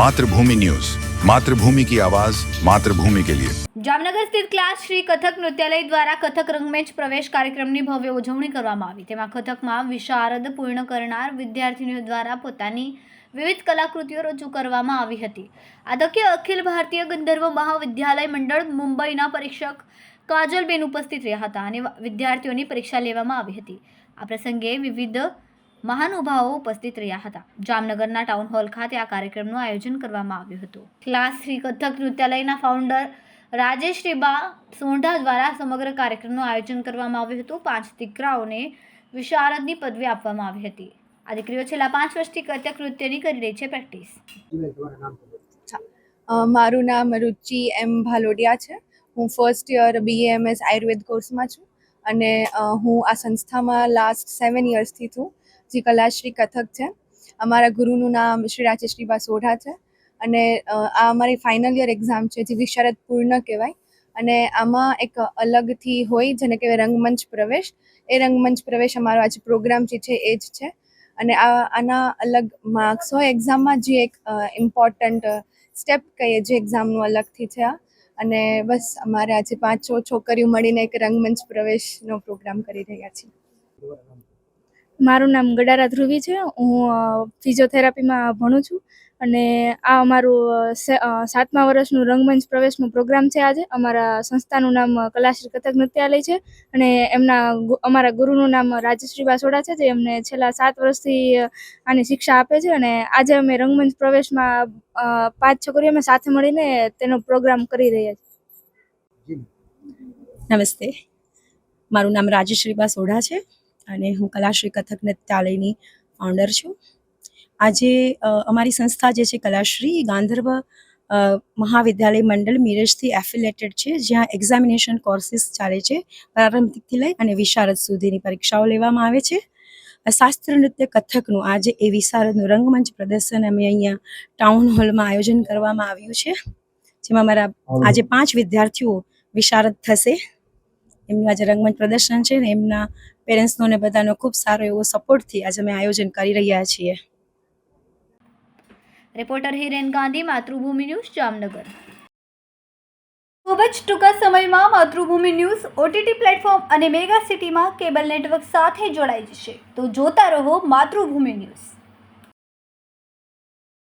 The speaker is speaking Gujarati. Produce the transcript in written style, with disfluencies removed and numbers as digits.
मातृभूमि न्यूज, मातृभूमि की आवाज, मातृभूमि के लिए। જામનગર સ્થિત ક્લાસ શ્રી કથક નૃત્યાલય દ્વારા કથક રંગમેચ પ્રવેશ કાર્યક્રમની ભવ્ય ઉજવણી કરવામાં આવી। તેમાં કથકમાં વિશારદ પૂર્ણ કરનાર વિદ્યાર્થીનીઓ દ્વારા પોતાની વિવિધ કલાકૃતિઓ રજૂ કરવામાં આવી હતી। આદક્ય અખિલ ભારતીય ગંધર્વ મહાવિદ્યાલય મંડળ મુંબઈના પરીક્ષક કાજલબેન ઉપસ્થિત રહ્યા હતા અને વિદ્યાર્થીઓની પરીક્ષા લેવામાં આવી હતી। આ પ્રસંગે વિવિધ મહાનુભાવો ઉપસ્થિત રહ્યા હતા। જામનગરના ટાઉન હોલ ખાતે આ કાર્યક્રમનું આયોજન કરવામાં આવ્યું હતું। ક્લાસ શ્રી કથક નૃત્યાલયના ફાઉન્ડર રાજેશ રીબા સોંઢા દ્વારા સમગ્ર કાર્યક્રમનું આયોજન કરવામાં આવ્યું હતું। 5 દીકરાઓને વિશારદની પદવી આપવામાં આવી હતી। આ દીકરીઓ છેલ્લા 5 વર્ષથી કથક નૃત્યની કરી રહી છે પ્રેક્ટિસ। મારું નામ રુચિ એમ ભાલોડિયા છે। હું ફર્સ્ટ યર BAMS આયુર્વેદ કોર્સમાં છું અને હું આ સંસ્થામાં લાસ્ટ 7 યર્સથી છું, જે કલાશ્રી કથક છે। અમારા ગુરુનું નામ શ્રી રાજેશ રીબા સોઢા છે અને આ અમારી ફાઇનલ યર એક્ઝામ છે, જે વિશારદ પૂર્ણ કહેવાય। અને આમાં એક અલગથી હોય જેને કહેવાય રંગમંચ પ્રવેશ। એ રંગમંચ પ્રવેશ અમારો આજે પ્રોગ્રામ જે છે એ જ છે અને આના અલગ માર્ક્સ હોય એક્ઝામમાં, જે એક ઇમ્પોર્ટન્ટ સ્ટેપ કહીએ જે એક્ઝામનું અલગથી છે આ। અને બસ અમારે આજે 5 છોકરીઓ મળીને એક રંગમંચ પ્રવેશનો પ્રોગ્રામ કરી રહ્યા છીએ। મારું નામ ગડારા ધ્રુવી છે। હું ફિઝિયોથેરાપીમાં ભણું છું અને આ અમારું 7મા વર્ષનું રંગમંચ પ્રવેશનું પ્રોગ્રામ છે આજે। અમારા સંસ્થાનું નામ કલાશ્રી કથક નૃત્યાલય છે અને અમારા ગુરુનું નામ રાજેશ રીબા સોઢા છે, જે અમને છેલ્લા 7 વર્ષથી આની શિક્ષા આપે છે। અને આજે અમે રંગમંચ પ્રવેશમાં 5 છોકરીઓ અમે સાથે મળીને તેનો પ્રોગ્રામ કરી રહ્યા છીએ। નમસ્તે, મારું નામ રાજેશ રીબા સોઢા છે અને હું કલાશ્રી કથક નૃત્યાલયની ફાઉન્ડર છું। આજે અમારી સંસ્થા જે છે કલાશ્રી ગાંધર્વ મહાવિદ્યાલય મંડળ મિરજથી એફિલેટેડ છે, જ્યાં એક્ઝામિનેશન કોર્સિસ ચાલે છે। પ્રારંભિકથી લઈ અને વિશારદ સુધીની પરીક્ષાઓ લેવામાં આવે છે। શાસ્ત્રીય નૃત્ય કથકનું આજે એ વિશારદનું રંગમંચ પ્રદર્શન અમે અહીંયા ટાઉન હોલમાં આયોજન કરવામાં આવ્યું છે, જેમાં અમારા આજે 5 વિદ્યાર્થીઓ વિશારદ થશે। એમનું આજે રંગમંચ પ્રદર્શન છે ને એમના પેરેન્ટ્સનો ને બધાનો ખૂબ સારો એવો સપોર્ટથી આજે અમે આયોજન કરી રહ્યા છીએ। Reporter Hiren Gandhi, Matrubhumi news, Jamnagar. ખૂબ જ ટૂંકા સમયમાં માતૃભૂમિ ન્યૂઝ OTT પ્લેટફોર્મ અને મેગા સિટીમાં કેબલ નેટવર્ક સાથે જોડાઈ જશે, તો જોતા રહો માતૃભૂમિ ન્યૂઝ।